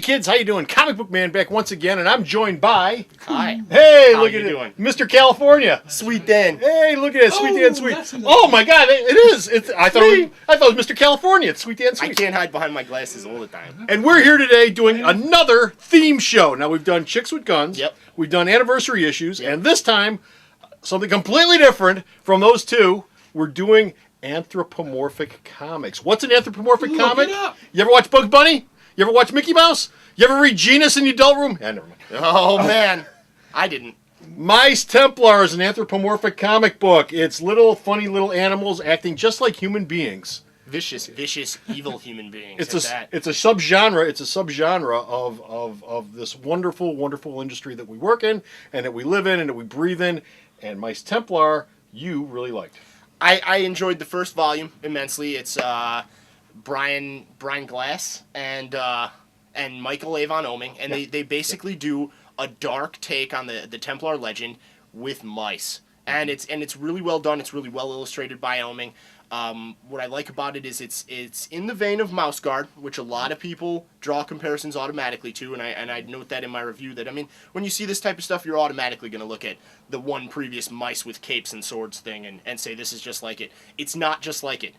kids, how you doing? Comic Book Man back once again, and I'm joined by... Hi. Hey, How look you at doing? it. Mr. California. Sweet Dan. Hey, look at it. Sweet Dan Sweet. that's another- Oh, my God. It is. I thought it was Mr. California. It's Sweet Dan I Sweet. can't hide behind my glasses all the time. And we're here today doing another theme show. Now, we've done Chicks with Guns. Yep. We've done anniversary issues. Yep. And this time, something completely different from those two. We're doing anthropomorphic comics. What's an anthropomorphic Look comic? it up. You ever watch Bugs Bunny? You ever watch Mickey Mouse? You ever read Genus in the adult room? Yeah, never mind. Oh, man. I didn't. Mice Templar is an anthropomorphic comic book. It's little, funny little animals acting just like human beings. Vicious, evil human beings. It's at a that. subgenre. It's a subgenre of this wonderful, wonderful industry that we work in and that we live in and that we breathe in. And Mice Templar, you really liked. I enjoyed the first volume immensely. It's Brian Glass and Michael Avon Oeming, and they basically do a dark take on the Templar legend with mice, and it's really well done. It's really well illustrated by Oeming. What I like about it is it's in the vein of Mouse Guard, which a lot of people draw comparisons automatically to, and I note that in my review that, I mean, when you see this type of stuff, you're automatically going to look at the one previous mice with capes and swords thing and say this is just like it. It's not just like it,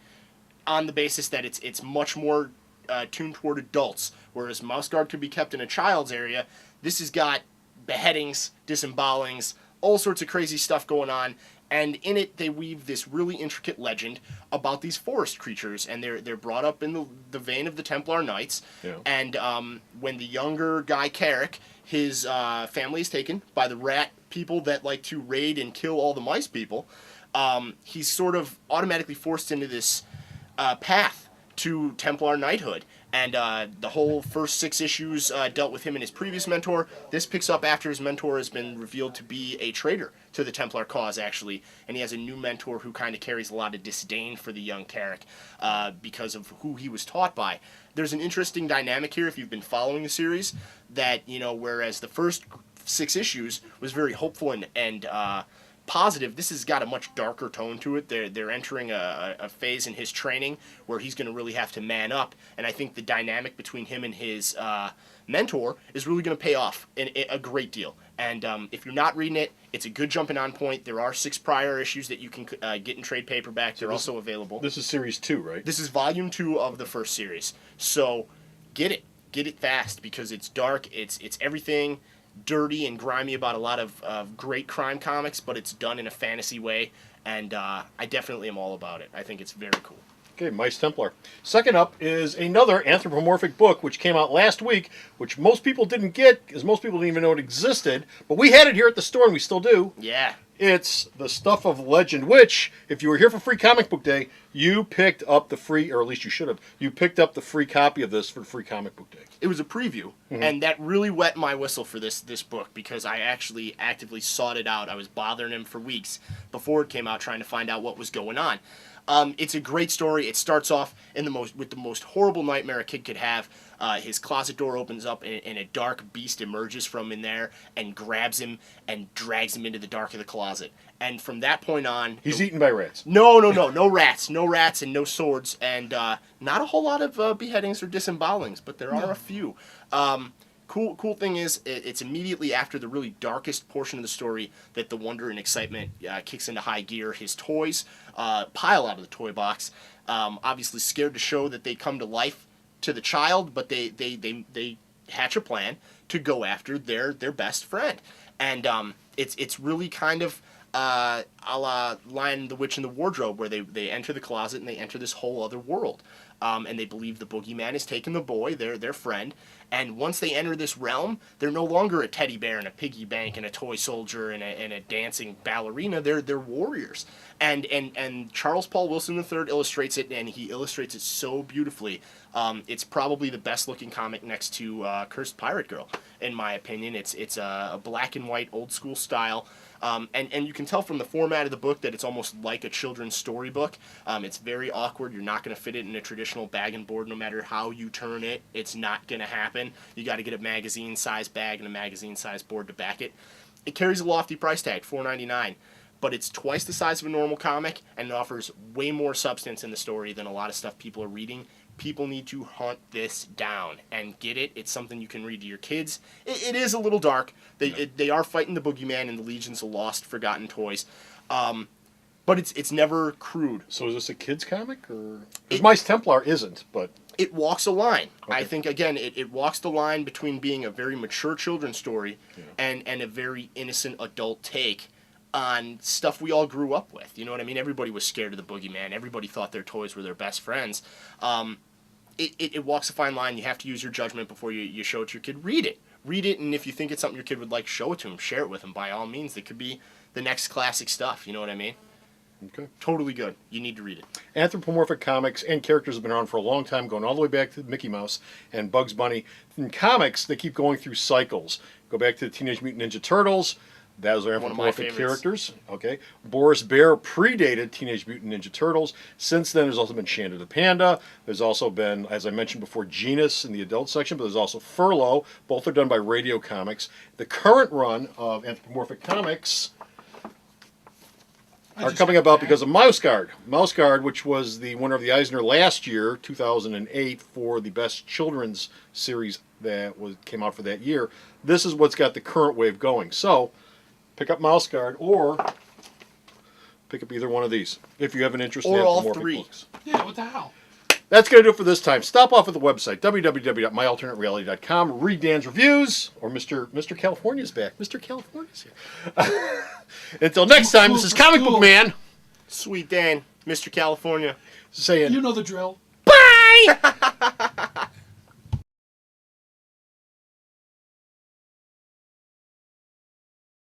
on the basis that it's much more tuned toward adults, whereas Mouse Guard could be kept in a child's area. This has got beheadings, disembowelings, all sorts of crazy stuff going on. And in it, they weave this really intricate legend about these forest creatures, and they're brought up in the vein of the Templar Knights. Yeah. And when the younger guy Carrick, his family is taken by the rat people that like to raid and kill all the mice people, he's sort of automatically forced into this path to Templar knighthood. And the whole first 6 issues dealt with him and his previous mentor. This picks up after his mentor has been revealed to be a traitor to the Templar cause, actually. And he has a new mentor who kind of carries a lot of disdain for the young Carrick because of who he was taught by. There's an interesting dynamic here, if you've been following the series, that, you know, whereas the first 6 issues was very hopeful and positive, this has got a much darker tone to it. They're entering a phase in his training where he's going to really have to man up, and I think the dynamic between him and his mentor is really going to pay off in a great deal. And if you're not reading it, it's a good jumping on point. There are 6 prior issues that you can get in trade paperback. They're also available. This is series 2, right? This is volume 2 of the first series. So get it fast, because it's dark. It's everything dirty and grimy about a lot of great crime comics, but it's done in a fantasy way, and I definitely am all about it. I think it's very cool. Okay, Mice Templar. Second up is another anthropomorphic book, which came out last week, which most people didn't get, because most people didn't even know it existed, but we had it here at the store, and we still do. Yeah. It's The Stuff of Legend, which, if you were here for Free Comic Book Day, you picked up the free, or at least you should have, you picked up the free copy of this for Free Comic Book Day. It was a preview, and that really wet my whistle for this book, because I actually actively sought it out. I was bothering him for weeks before it came out, trying to find out what was going on. It's a great story. It starts off with the most horrible nightmare a kid could have. His closet door opens up, and a dark beast emerges from in there and grabs him and drags him into the dark of the closet. And from that point on, He's eaten by rats. no rats, and no swords, and not a whole lot of beheadings or disembowelings, but there are a few. Cool thing is, it's immediately after the really darkest portion of the story that the wonder and excitement kicks into high gear. His toys pile out of the toy box, obviously scared to show that they come to life to the child, but they hatch a plan to go after their best friend, and it's really kind of a la Lion, the Witch, and the Wardrobe, where they enter the closet and they enter this whole other world. And they believe the boogeyman has taken the boy, their friend. And once they enter this realm, they're no longer a teddy bear and a piggy bank and a toy soldier and a dancing ballerina. They're warriors. And Charles Paul Wilson III illustrates it, and he illustrates it so beautifully. It's probably the best looking comic next to Cursed Pirate Girl, in my opinion. It's a black and white old school style. And you can tell from the format of the book that it's almost like a children's storybook. It's very awkward. You're not going to fit it in a traditional bag and board no matter how you turn it. It's not going to happen. You got to get a magazine-sized bag and a magazine-sized board to back it. It carries a lofty price tag, $4.99. but it's twice the size of a normal comic, and it offers way more substance in the story than a lot of stuff people are reading. People need to hunt this down and get it. It's something you can read to your kids. It is a little dark. They are fighting the boogeyman and the legions of lost, forgotten toys. But it's never crude. So is this a kid's comic? Or Mice Templar isn't, but... It walks a line. Okay. I think, again, it walks the line between being a very mature children's story and a very innocent adult take on stuff we all grew up with. You know what I mean? Everybody was scared of the boogeyman. Everybody thought their toys were their best friends. It walks a fine line. You have to use your judgment before you show it to your kid. Read it. Read it, and if you think it's something your kid would like, show it to him. Share it with him, by all means. It could be the next classic stuff. You know what I mean? Okay. Totally good. You need to read it. Anthropomorphic comics and characters have been around for a long time, going all the way back to Mickey Mouse and Bugs Bunny. In comics, they keep going through cycles. Go back to the Teenage Mutant Ninja Turtles. That was our One of my anthropomorphic favorites. characters. Okay. Boris Bear predated Teenage Mutant Ninja Turtles. Since then, there's also been Shanda the Panda. There's also been, as I mentioned before, Genus in the adult section, but there's also Furlough. Both are done by Radio Comics. The current run of anthropomorphic comics are coming about because of Mouse Guard. Mouse Guard, which was the winner of the Eisner last year, 2008, for the best children's series that came out for that year. This is what's got the current wave going. So, pick up Mouse Guard or pick up either one of these if you have an interest in Or all anthropomorphic three. books. Yeah, what the hell? That's going to do it for this time. Stop off at the website, www.myalternatereality.com. Read Dan's reviews, or Mr. California's back. Mr. California's here. Until next time, this is Comic Book Man Sweet Dan, Mr. California. saying You know the drill. bye!